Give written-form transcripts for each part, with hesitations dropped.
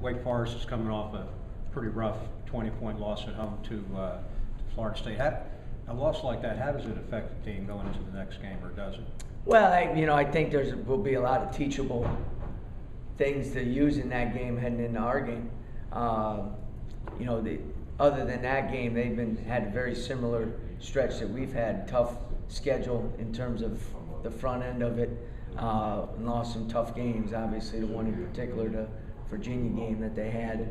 Wake Forest is coming off a pretty rough 20-point loss at home to Florida State. A loss like that, how does it affect the team going into the next game, or does it? Well, I think will be a lot of teachable things to use in that game heading into our game. Other than that game, they've had a very similar stretch that we've had. Tough schedule in terms of the front end of it, and lost some tough games. Obviously, the one in particular, the Virginia game that they had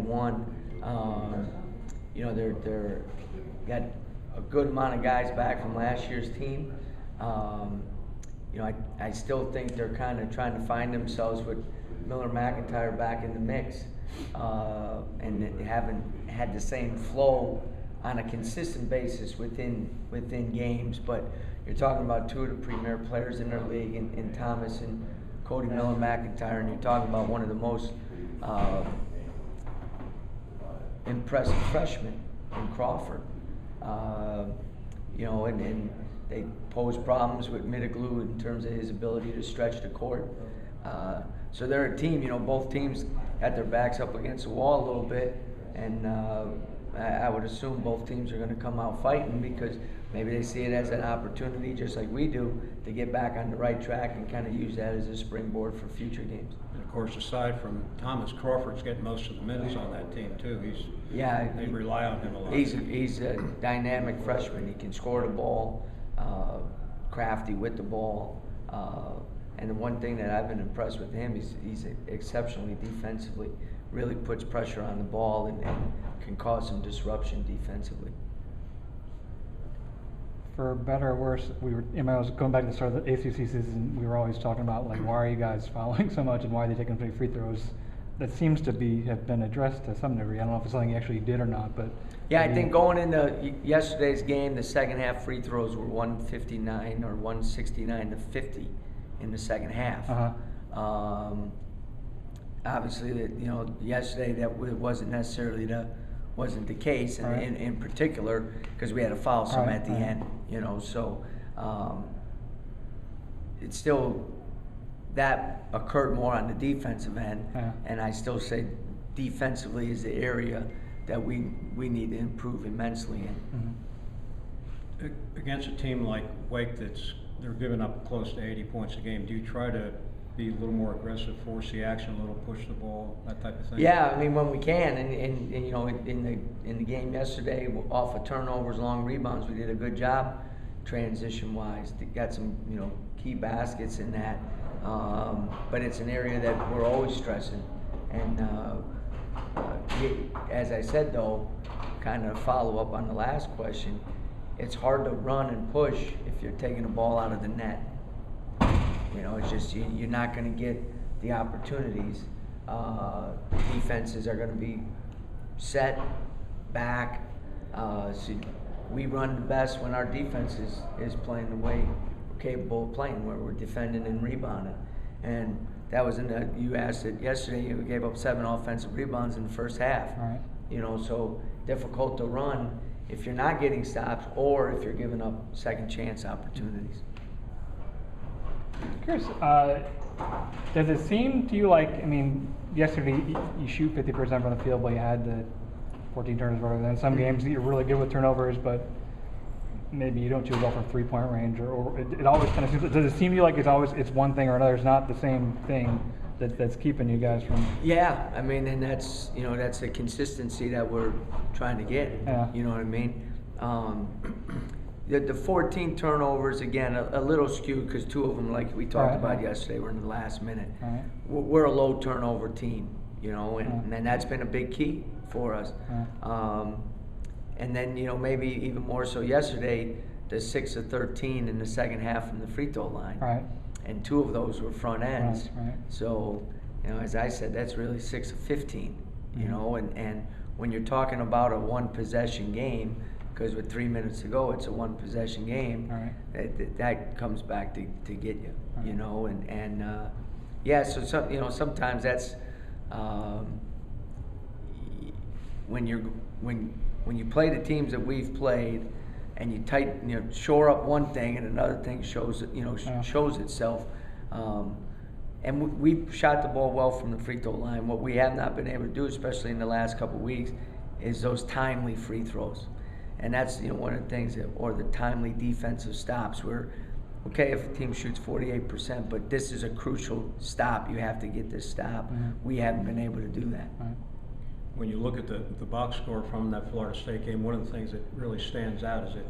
won. They're got a good amount of guys back from last year's team. I still think they're kind of trying to find themselves with Miller McIntyre back in the mix, and they haven't had the same flow on a consistent basis within games. But you're talking about two of the premier players in their league, in Thomas and Cody Miller McIntyre, and you're talking about one of the most impressive freshmen in Crawford. And they pose problems with Mitiglu in terms of his ability to stretch the court. So they're a team, both teams had their backs up against the wall a little bit, and I would assume both teams are going to come out fighting, because maybe they see it as an opportunity, just like we do, to get back on the right track and kind of use that as a springboard for future games. And of course, aside from Thomas, Crawford's getting most of the minutes on that team too. They rely on him a lot. He's a dynamic freshman. He can score the ball, crafty with the ball. And the one thing that I've been impressed with him is he's exceptionally defensively, really puts pressure on the ball and can cause some disruption defensively. For better or worse, I was going back to the start of the ACC season, we were always talking about, like, why are you guys fouling so much and why are they taking so many free throws? That seems to have been addressed to some degree. I don't know if it's something you actually did or not, but... Yeah, I think going into yesterday's game, the second half free throws were 159 or 169 to 50 in the second half. Obviously, yesterday that wasn't necessarily wasn't the case, and right. in particular because we had to foul some at the end. So it's still that occurred more on the defensive end, and I still say defensively is the area that we need to improve immensely in. Mm-hmm. Against a team like Wake they're giving up close to 80 points a game, do you try to be a little more aggressive, force the action a little, push the ball, that type of thing? Yeah, I mean, when we can, and in the game yesterday, off of turnovers, long rebounds, we did a good job transition-wise. Got some key baskets in that, but it's an area that we're always stressing. And as I said, though, kind of follow up on the last question, it's hard to run and push if you're taking the ball out of the net. It's just you're not going to get the opportunities. Defenses are going to be set back. So we run the best when our defense is playing the way we're capable of playing, where we're defending and rebounding. And that was you asked it yesterday. We gave up 7 offensive rebounds in the first half. Right. So difficult to run if you're not getting stops or if you're giving up second chance opportunities. Curious, does it seem to you like, yesterday you shoot 50% from the field, but you had the 14 turnovers, rather than some games you're really good with turnovers, but maybe you don't shoot well from 3-point range, or it always kind of seems, does it seem to you like it's one thing or another, it's not the same thing that's keeping you guys from? Yeah, and that's that's a consistency that we're trying to get. Yeah. You know what I mean? The 14 turnovers, again, a little skewed because 2 of them, like we talked about yesterday, were in the last minute. Right. We're a low turnover team, and that's been a big key for us. And then, maybe even more so yesterday, the 6 of 13 in the second half from the free throw line. Right. And 2 of those were front ends. Right. So, as I said, that's really 6 of 15, and when you're talking about a 1-possession game, because with 3 minutes to go, it's a 1-possession game. Right. That comes back to get you, So sometimes that's when you play the teams that we've played, and you shore up one thing and another thing shows itself, and we've shot the ball well from the free throw line. What we have not been able to do, especially in the last couple of weeks, is those timely free throws. And that's, one of the things or the timely defensive stops where, okay, if a team shoots 48%, but this is a crucial stop, you have to get this stop. We haven't been able to do that. When you look at the box score from that Florida State game, one of the things that really stands out is that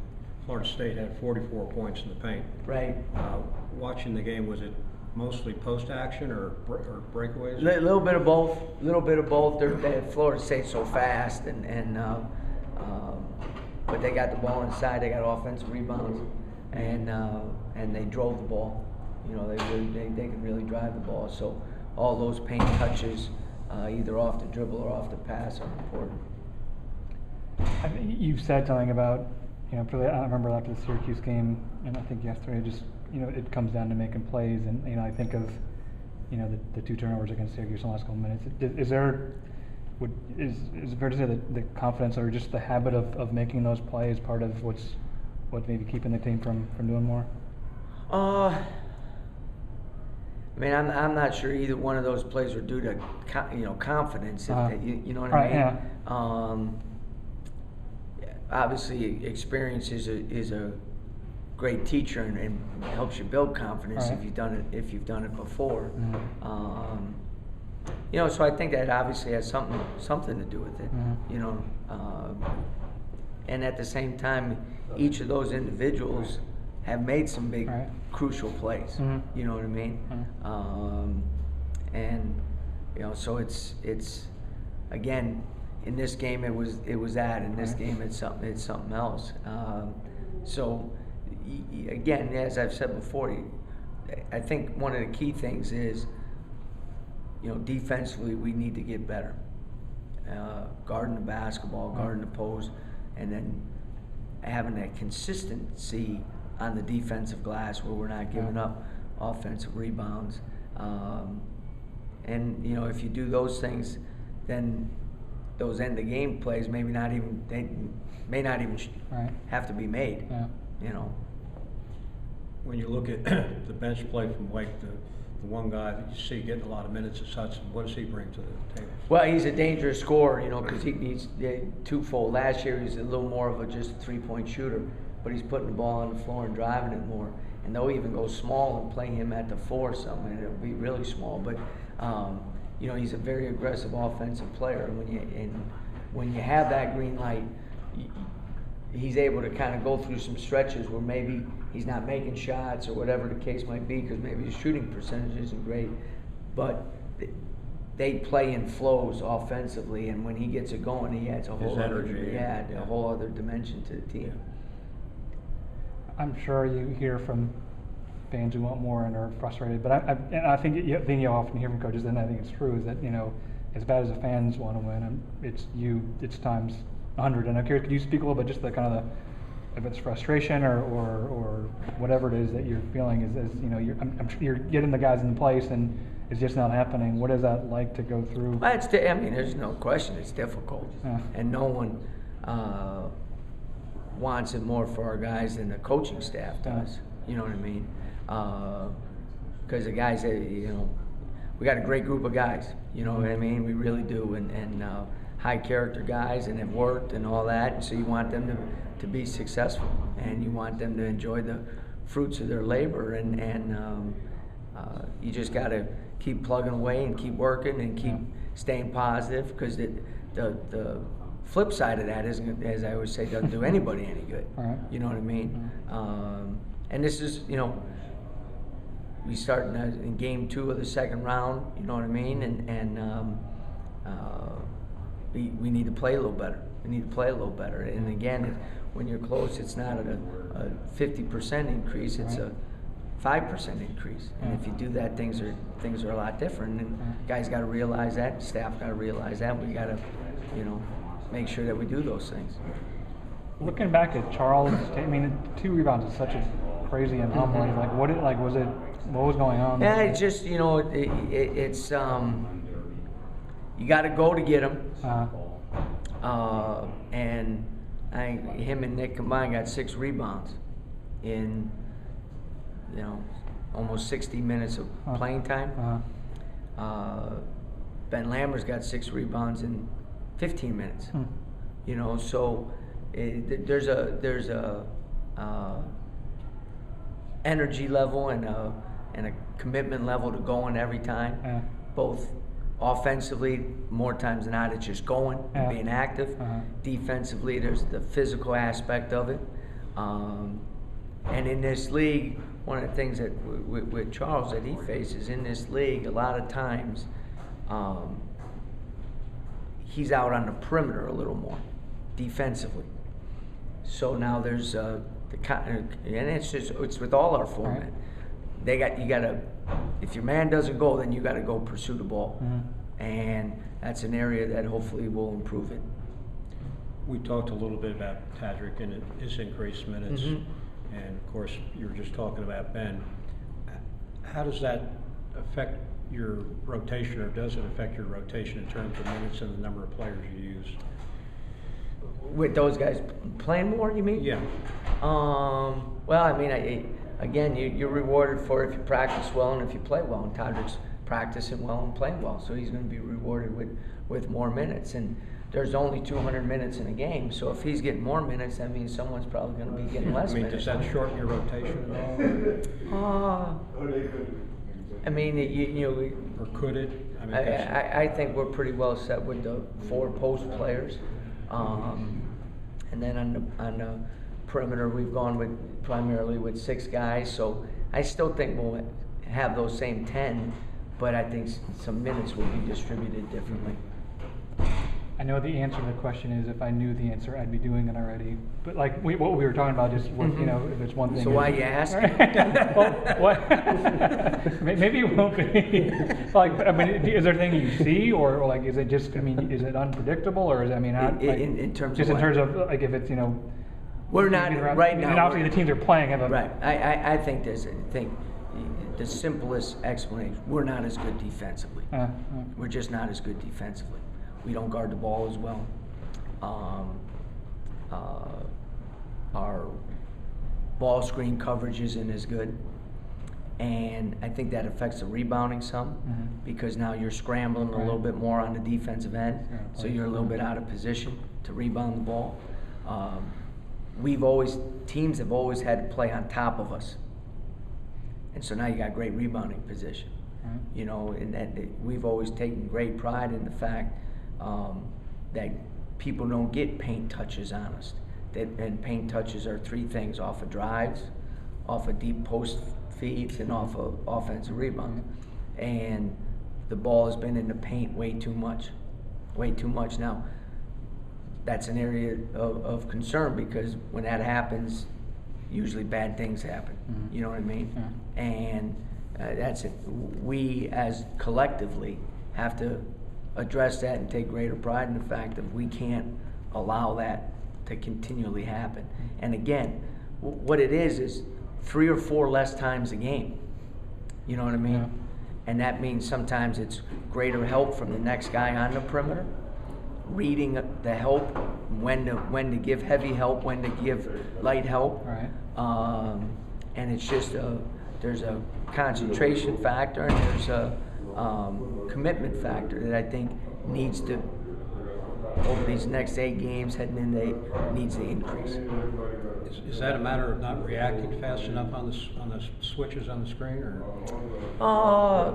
Florida State had 44 points in the paint. Right. Watching the game, was it mostly post action or breakaways? A little bit of both. Florida State's so fast, but they got the ball inside. They got offensive rebounds, and they drove the ball. They can really drive the ball. So all those paint touches, either off the dribble or off the pass, are important. I think you've said something about, particularly I remember after the Syracuse game, and I think yesterday, just it comes down to making plays, and I think of the 2 turnovers against Syracuse in the last couple minutes. Is it fair to say that the confidence or just the habit of making those plays part of what's maybe keeping the team from doing more? I'm not sure either one of those plays were due to confidence. You know what I mean? Yeah. Obviously, experience is a great teacher and helps you build confidence if you've done it before. So I think that obviously has something to do with it. And at the same time, each of those individuals have made some big crucial plays. You know what I mean? So it's again, in this game it was that. In this game it's something else. So again, as I've said before, I think one of the key things is, defensively we need to get better. Guarding the basketball, guarding the post, and then having that consistency on the defensive glass where we're not giving up offensive rebounds. If you do those things, then those end of game plays may not even have to be made. When you look at the bench play from Wake, the one guy that you see getting a lot of minutes is Hudson. What does he bring to the table? Well, he's a dangerous scorer, because he needs twofold. Last year he was a little more of just a 3-point shooter, but he's putting the ball on the floor and driving it more. And they'll even go small and play him at the 4 or something, and it'll be really small. But he's a very aggressive offensive player. And when you have that green light, he's able to kind of go through some stretches where maybe he's not making shots or whatever the case might be, because maybe his shooting percentage isn't great, but they play in flows offensively, and when he gets it going, he adds a whole other dimension to the team. I'm sure you hear from fans who want more and are frustrated, but I think you often hear from coaches, and I think it's true, is that as bad as the fans want to win, it's times 100. And I'm curious, could you speak a little bit just the kind of if it's frustration or whatever it is that you're feeling I'm sure you're getting the guys in place and it's just not happening. What is that like to go through? Well, there's no question it's difficult, and no one wants it more for our guys than the coaching staff does. You know what I mean? Because the guys, we got a great group of guys. You know what I mean? We really do, and high character guys, and have worked and all that. And so you want them to be successful, and you want them to enjoy the fruits of their labor, and you just got to keep plugging away and keep working and keep staying positive, because the flip side of that isn't, as I always say, doesn't do anybody any good. You know what I mean? And this is, we start in game 2 of the second round. You know what I mean? And we need to play a little better. We need to play a little better. And again, when you're close, it's not a 50% increase. It's a 5% increase. And if you do that, things are a lot different. And guys got to realize that. Staff got to realize that. We got to, make sure that we do those things. Looking back at Charles, 2 rebounds is such a crazy anomaly. What was going on? Yeah, it's just it's you got to go to get them. And him and Nick combined got 6 rebounds in almost 60 minutes of playing time. Ben Lammer's got 6 rebounds in 15 minutes. You know, so there's a energy level and a commitment level to going every time. Both offensively, more times than not, it's just going and being active. Defensively, there's the physical aspect of it. And in this league, one of the things that with Charles that he faces in this league, a lot of times he's out on the perimeter a little more defensively. So now there's and it's with all our format. You gotta, if your man doesn't go, then you gotta go pursue the ball, and that's an area that hopefully will improve it. We talked a little bit about Tadrick and his increased minutes, and of course you were just talking about Ben. How does that affect your rotation, or does it affect your rotation in terms of minutes and the number of players you use? With those guys playing more, you mean? Yeah. Well, I mean, again, you're rewarded for if you practice well and if you play well. And Tadrick's practicing well and playing well, so he's going to be rewarded with more minutes. And there's only 200 minutes in a game, so if he's getting more minutes, that means someone's probably going to be getting less minutes. Does that shorten your rotation at all? I mean, or could it? I mean, I think we're pretty well set with the 4 post players, and then on the perimeter we've gone primarily with 6 guys. So I still think we'll have those same 10, but I think some minutes will be distributed differently. I know the answer to the question is, if I knew the answer, I'd be doing it already. But like what we were talking about, just you know, if there's one thing. So why you ask? Well, what? Maybe it won't be. Like, I mean, is there anything you see, or like, is it just? I mean, is it unpredictable, or is it? I mean, how, like, in terms just of in terms of like if it's we're not right now. And obviously the teams are playing. Right. I think the simplest explanation: we're not as good defensively. We're just not as good defensively. We don't guard the ball as well. Our ball screen coverage isn't as good. And I think that affects the rebounding some, because now you're scrambling a little bit more on the defensive end, so you're a little bit out of position to rebound the ball. Teams have always had to play on top of us. And so now you got great rebounding position. You know, and that we've always taken great pride in the fact that people don't get paint touches on us. And paint touches are 3 things: off of drives, off of deep post feeds, and off of offensive rebounds. And the ball has been in the paint way too much. Now, that's an area of concern, because when that happens, usually bad things happen. You know what I mean? And that's it. We as collectively have to address that and take greater pride in the fact that we can't allow that to continually happen. And again, what it is 3 or 4 less times a game. You know what I mean? And that means sometimes it's greater help from the next guy on the perimeter, reading the help, when to give heavy help, when to give light help. And it's just there's a concentration factor, and there's a commitment factor that I think needs to, over these next 8 games heading into 8, needs to increase. Is that a matter of not reacting fast enough on the switches on the screen, or?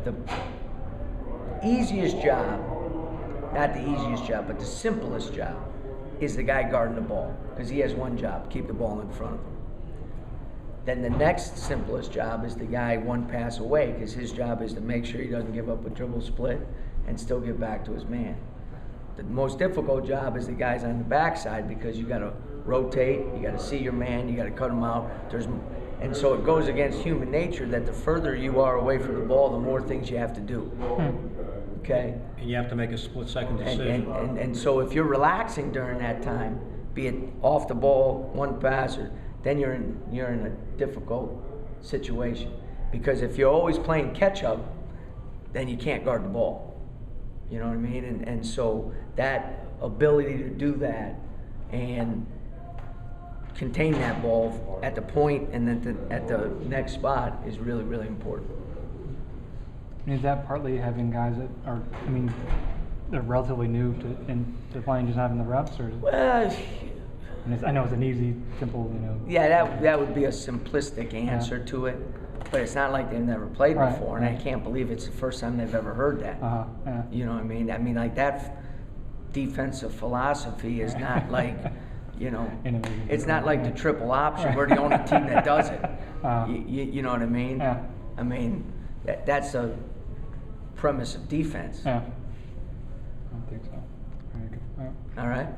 The easiest job, not the easiest job, but the simplest job, is the guy guarding the ball, because he has one job: keep the ball in front of him. Then the next simplest job is the guy 1 pass away, because his job is to make sure he doesn't give up a dribble split and still get back to his man. The most difficult job is the guys on the backside, because you got to rotate, you got to see your man, you got to cut him out. And so it goes against human nature that the further you are away from the ball, the more things you have to do. Okay? And you have to make a split-second decision. And so if you're relaxing during that time, be it off the ball, 1 pass, then you're in a difficult situation, because if you're always playing catch up, then you can't guard the ball. You know what I mean? And so that ability to do that and contain that ball at the point and then at the next spot is really, really important. Is that partly having guys that are, I mean, they're relatively new to playing, just having the reps, or? Well, And I know it's an easy, simple, yeah, that would be a simplistic answer to it, but it's not like they've never played Right, before, and I right. can't believe it's the first time they've ever heard that. Yeah. You know what I mean? I mean, like that defensive philosophy is not like, Innovative. it's not like the triple option. We're the only team that does it. Uh, You know what I mean? Yeah. I mean, that's a premise of defense. Yeah. I don't think so. Very good. Yeah. All right?